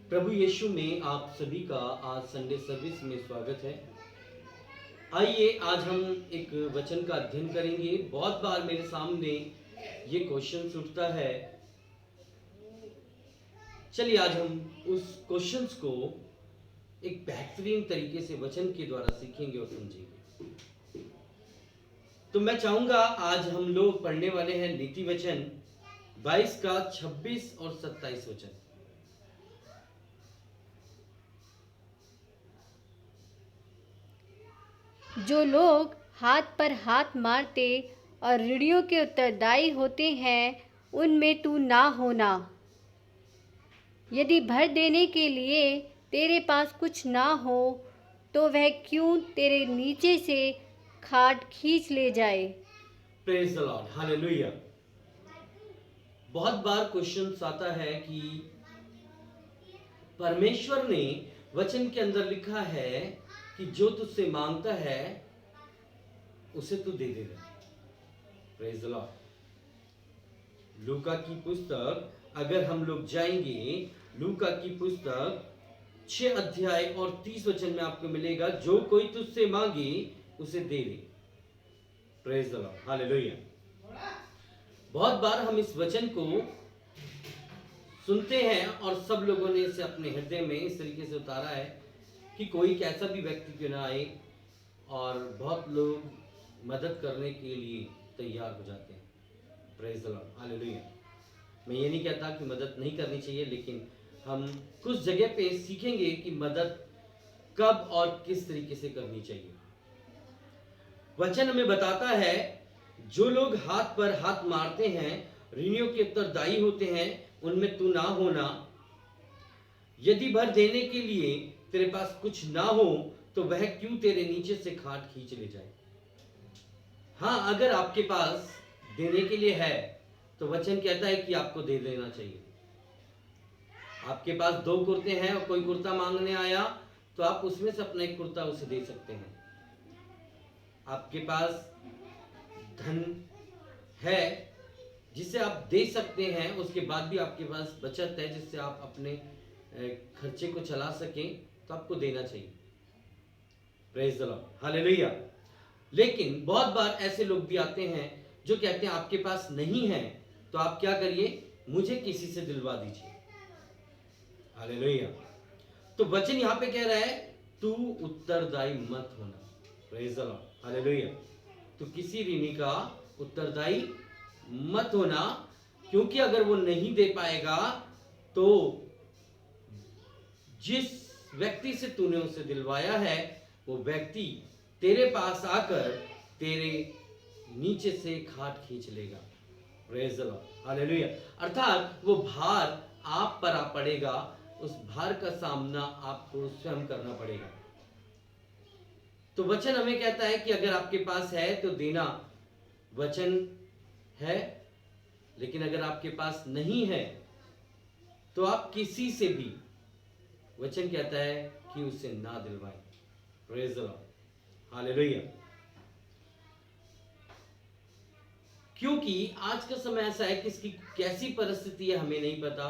प्रभु यीशु में आप सभी का आज संडे सर्विस में स्वागत है। आइए आज हम एक वचन का अध्ययन करेंगे। बहुत बार मेरे सामने ये क्वेश्चन उठता है, चलिए आज हम उस क्वेश्चंस को एक बेहतरीन तरीके से वचन के द्वारा सीखेंगे और समझेंगे। तो मैं चाहूंगा आज हम लोग पढ़ने वाले हैं नीति वचन 22 का 26 और 27 वचन। जो लोग हाथ पर हाथ मारते और ऋणियों के उत्तरदायी होते हैं, उनमें तू ना होना। यदि भर देने के लिए तेरे पास कुछ ना हो, तो वह क्यों तेरे नीचे से खाट खींच ले जाए। Praise the lord, hallelujah. बहुत बार क्वेश्चन आता है कि परमेश्वर ने वचन के अंदर लिखा है कि जो तुझसे मांगता है उसे तू दे देगा। Praise the Lord. लूका की पुस्तक अगर हम लोग जाएंगे, लूका की पुस्तक 6 अध्याय और 30 वचन में आपको मिलेगा, जो कोई तुझसे मांगे उसे दे दे। Praise the lord, hallelujah. बहुत बार हम इस वचन को सुनते हैं और सब लोगों ने इसे अपने हृदय में इस तरीके से उतारा है कि कोई कैसा भी व्यक्ति क्यों ना आए, और बहुत लोग मदद करने के लिए तैयार हो जाते हैं। Praise the lord, hallelujah. मैं ये नहीं कहता कि मदद नहीं करनी चाहिए, लेकिन हम कुछ जगह पे सीखेंगे कि मदद कब और किस तरीके से करनी चाहिए। वचन हमें बताता है, जो लोग हाथ पर हाथ मारते हैं, ऋणियों के उत्तरदायी होते हैं, उनमें तू ना होना। यदि भर देने के लिए तेरे पास कुछ ना हो, तो वह क्यों तेरे नीचे से खाट खींच ले जाए। हाँ, अगर आपके पास देने के लिए है तो वचन कहता है कि आपको दे देना चाहिए। आपके पास 2 कुर्ते हैं और कोई कुर्ता मांगने आया, तो आप उसमें से अपना एक कुर्ता उसे दे सकते हैं। आपके पास धन है जिसे आप दे सकते हैं, उसके बाद भी आपके पास बचत है जिससे आप अपने खर्चे को चला सकें, तो आपको देना चाहिए। Praise the lord, hallelujah. लेकिन बहुत बार ऐसे लोग भी आते हैं जो कहते हैं आपके पास नहीं है तो आप क्या करिए, मुझे किसी से दिलवा दीजिए। हालेलुया। तो वचन यहां पे कह रहा है, तू उत्तरदायी मत होना। Praise the lord, hallelujah. तो किसी ऋणी का उत्तरदायी मत होना, क्योंकि अगर वो नहीं दे पाएगा तो जिस व्यक्ति से तूने उसे दिलवाया है, वो व्यक्ति तेरे पास आकर तेरे नीचे से खाट खींच लेगा। Praise the lord, hallelujah. अर्थात वो भार आप पर आ पड़ेगा, उस भार का सामना आपको स्वयं करना पड़ेगा। तो वचन हमें कहता है कि अगर आपके पास है तो देना वचन है, लेकिन अगर आपके पास नहीं है तो आप किसी से भी, वचन कहता है कि उसे ना दिलवाएं। Praise the lord, hallelujah. क्योंकि आज का समय ऐसा है, किसकी कैसी परिस्थिति है हमें नहीं पता,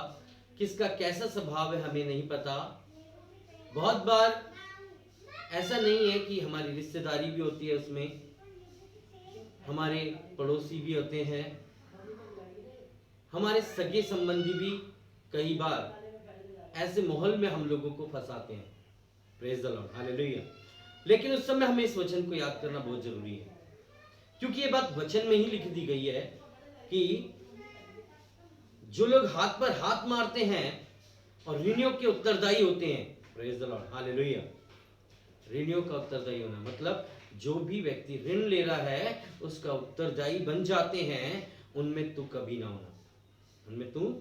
किसका कैसा स्वभाव है हमें नहीं पता। बहुत बार ऐसा नहीं है कि हमारी रिश्तेदारी भी होती है, उसमें हमारे पड़ोसी भी होते हैं, हमारे सगे संबंधी भी कई बार ऐसे माहौल में हम लोगों को फंसाते हैं। Praise the lord, hallelujah. लेकिन उस समय हमें इस वचन को याद करना बहुत जरूरी है, क्योंकि ये बात वचन में ही लिख दी गई है कि जो लोग हाथ पर हाथ मारते हैं और ऋणियों के उत्तरदायी होते हैं। Praise the lord, hallelujah. ऋणियों का उत्तरदायी होना मतलब जो भी व्यक्ति ऋण ले रहा है उसका उत्तरदायी बन जाते हैं, उनमें तू कभी ना होना, उनमें तू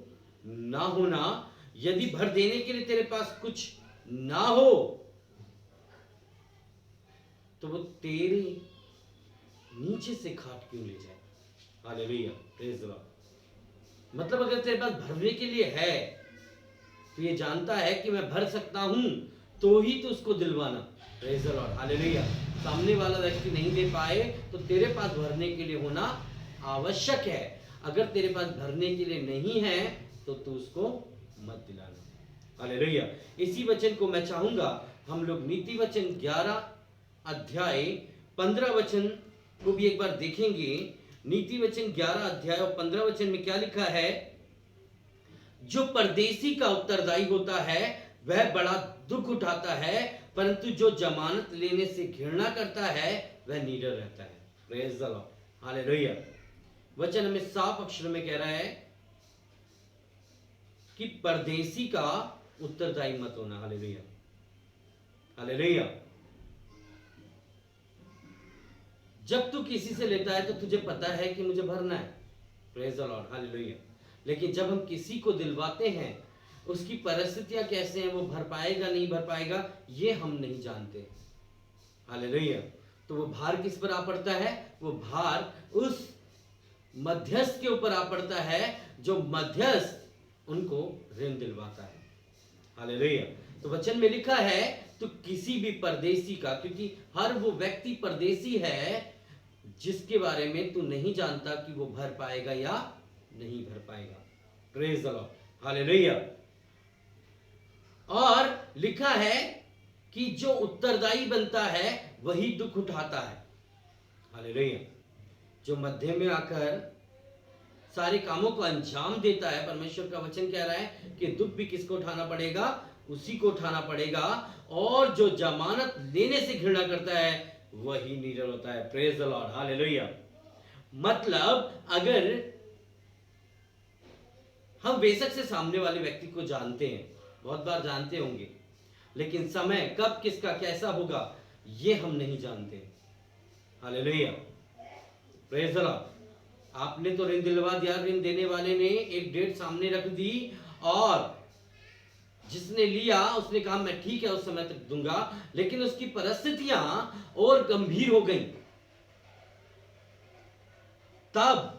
ना होना। यदि भर देने के लिए तेरे पास कुछ ना हो, तो वो तेरे नीचे से खाट क्यों ले जाए। Hallelujah, praise the Lord. मतलब अगर तेरे पास भरने के लिए है तो ये जानता है कि मैं भर सकता हूं, तो ही तो उसको दिलवाना। Praise the lord, hallelujah. सामने वाला व्यक्ति नहीं दे पाए तो तेरे पास भरने के लिए होना आवश्यक है। अगर तेरे पास भरने के लिए नहीं है तो तू उसको मत दिलाना। हालेलुया। इसी वचन को मैं चाहूंगा हम लोग नीति वचन 11 अध्याय 15 वचन को भी एक बार देखेंगे। नीति वचन 11 अध्याय और 15 वचन में क्या लिखा है? जो परदेसी का उत्तरदायी होता है वह बड़ा दुख उठाता है, परंतु जो जमानत लेने से घृणा करता है वह निडर रहता है। Praise the lord, hallelujah. वचन हमें साफ अक्षर में कह रहा है कि परदेसी का उत्तरदायी मत होना। Hallelujah, hallelujah. जब तू किसी से लेता है तो तुझे पता है कि मुझे भरना है। Praise the lord, hallelujah. लेकिन जब हम किसी को दिलवाते हैं, उसकी परिस्थितियां कैसे हैं, वो भर पाएगा नहीं भर पाएगा, ये हम नहीं जानते। हालेलुया। तो वो भार किस पर आ पड़ता है? वो भार उस मध्यस्थ के ऊपर आ पड़ता है जो मध्यस्थ उनको ऋण दिलवाता है। हालेलुया। तो वचन में लिखा है तो किसी भी परदेसी का, क्योंकि हर वो व्यक्ति परदेसी है जिसके बारे में तू नहीं जानता कि वो भर पाएगा या नहीं भर पाएगा। Praise the lord, hallelujah. और लिखा है कि जो उत्तरदायी बनता है वही दुख उठाता है। हालेलुया। जो मध्य में आकर सारे कामों को अंजाम देता है, परमेश्वर का वचन कह रहा है कि दुख भी किसको उठाना पड़ेगा? उसी को उठाना पड़ेगा। और जो जमानत लेने से घृणा करता है वही निडर होता है। Praise the lord, hallelujah. मतलब अगर हम बेशक से सामने वाले व्यक्ति को जानते हैं, बहुत बार जानते होंगे, लेकिन समय कब किसका कैसा होगा ये हम नहीं जानते। Hallelujah, praise the Lord. आपने तो ऋण दिलवा दिया, ऋण देने वाले ने एक डेट सामने रख दी और जिसने लिया उसने कहा मैं ठीक है उस समय तक दूंगा, लेकिन उसकी परिस्थितियां और गंभीर हो गई, तब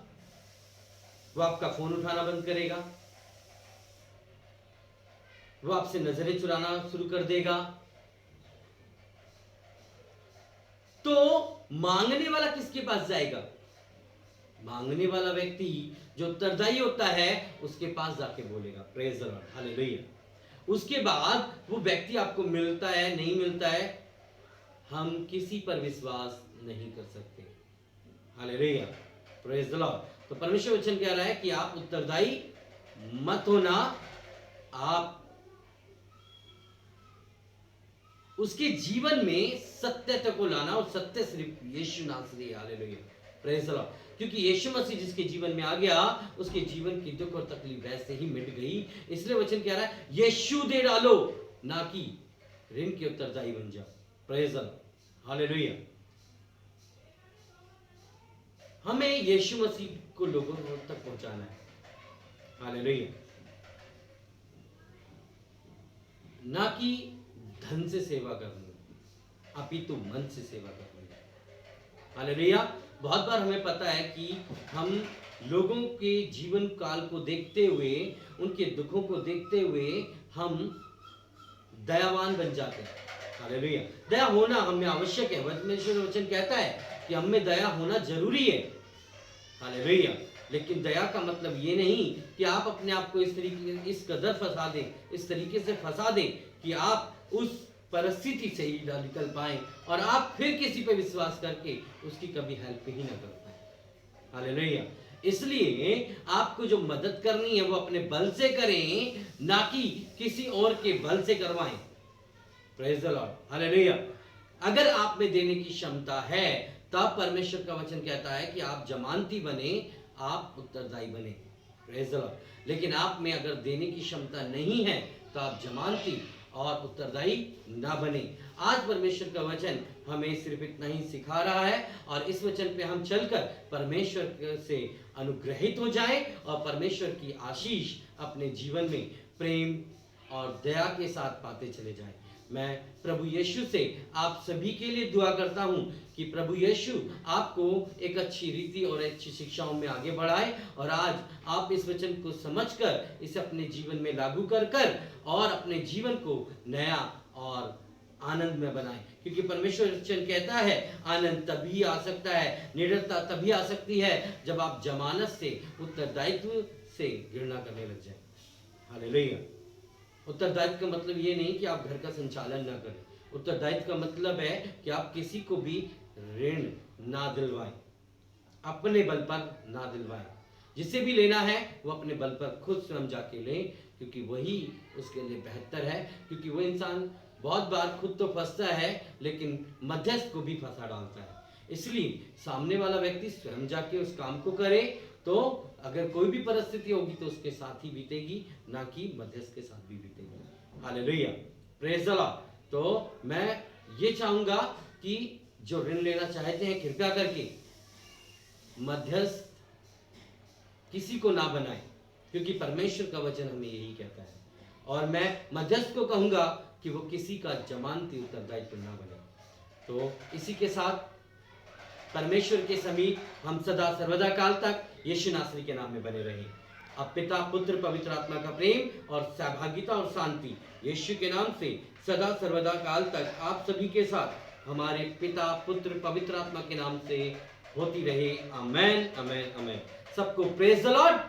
वो आपका फोन उठाना बंद करेगा, वो आपसे नजरें चुराना शुरू कर देगा। तो मांगने वाला किसके पास जाएगा? मांगने वाला व्यक्ति जो उत्तरदायी होता है उसके पास जाके बोलेगा। Praise the lord, hallelujah. उसके बाद वो व्यक्ति आपको मिलता है नहीं मिलता है, हम किसी पर विश्वास नहीं कर सकते। Hallelujah, praise the lord. तो परमेश्वर वचन कह रहा है कि आप उत्तरदायी मत होना, आप उसके जीवन में सत्यता को लाना, और सत्य सिर्फ यीशु नासरी। Hallelujah, praise the Lord. क्योंकि यीशु मसीह जिसके जीवन में आ गया उसके जीवन की दुख और तकलीफ वैसे ही मिट गई। इसलिए वचन कह रहा है यीशु दे डालो, ना कि ऋण के उत्तरदायी बन जाओ। Praise the lord, hallelujah. हमें यीशु मसीह को लोगों तक पहुंचाना है। हालेलुया, ना कि धन से सेवा करनी, अपितु मन से सेवा करनी। हालेलुया। बहुत बार हमें पता है कि हम लोगों के जीवन काल को देखते हुए, उनके दुखों को देखते हुए हम दयावान बन जाते हैं। हालेलुया। दया होना हमें आवश्यक है। परमेश्वर वचन कहता है कि हमें दया होना जरूरी है। हालेलुया। लेकिन दया का मतलब ये नहीं कि आप अपने आप को इस कदर फंसा दें, इस तरीके से फंसा दें कि आप उस परिस्थिति से ही ना निकल पाए और आप फिर किसी पे विश्वास करके उसकी कभी हेल्प ही ना कर पाए। हालेलुया। इसलिए आपको जो मदद करनी है वो अपने बल से करें, ना कि किसी और के बल से करवाएं। Praise the lord, hallelujah. अगर आप में देने की क्षमता है तब परमेश्वर का वचन कहता है कि आप जमानती बने, आप उत्तरदायी बने। Praise the Lord. लेकिन आप में अगर देने की क्षमता नहीं है तो आप जमानती और उत्तरदायी ना बने। आज परमेश्वर का वचन हमें सिर्फ इतना ही सिखा रहा है और इस वचन पे हम चलकर परमेश्वर से अनुग्रहित हो जाएं और परमेश्वर की आशीष अपने जीवन में प्रेम और दया के साथ पाते चले जाएं। मैं प्रभु यीशु से आप सभी के लिए दुआ करता हूं कि प्रभु यीशु आपको एक अच्छी रीति और अच्छी शिक्षाओं में आगे बढ़ाए और आज आप इस वचन को समझकर इसे अपने जीवन में लागू कर और अपने जीवन को नया और आनंद में बनाएं। क्योंकि परमेश्वर वचन कहता है आनंद तभी आ सकता है, निडरता तभी आ सकती है जब आप जमानत से, उत्तरदायित्व से घृणा करने लग जाएं। हालेलुया। उत्तरदायित्व का मतलब ये नहीं कि आप घर का संचालन ना करें। उत्तरदायित्व का मतलब है कि आप किसी को भी ऋण ना दिलवाएं, अपने बल पर ना दिलवाएं। जिसे भी लेना है वो अपने बल पर खुद स्वयं जाके लें, क्योंकि वही उसके लिए बेहतर है। क्योंकि वो इंसान बहुत बार खुद तो फंसता है लेकिन मध्यस्थ को भी फंसा डालता है। इसलिए सामने वाला व्यक्ति स्वयं जाके उस काम को करे, तो अगर कोई भी परिस्थिति होगी तो उसके साथ ही बीतेगी, ना कि मध्यस्थ के साथ भी बीतेगी। Hallelujah, praise the lord. तो मैं ये चाहूंगा कि जो ऋण लेना चाहते हैं कृपया करके मध्यस्थ किसी को ना बनाए, क्योंकि परमेश्वर का वचन हमें यही कहता है। और मैं मध्यस्थ को कहूंगा कि वो किसी का जमानती उत्तरदायित्व ना बने। तो इसी के साथ परमेश्वर के समीप हम सदा सर्वदा काल तक यीशु नासरी के नाम में बने रहें। अब पिता पुत्र पवित्र आत्मा का प्रेम और सहभागिता और शांति यीशु के नाम से सदा सर्वदा काल तक आप सभी के साथ हमारे पिता पुत्र पवित्र आत्मा के नाम से होती रहे। आमेन, आमेन, आमेन। सबको प्रेज द लॉर्ड।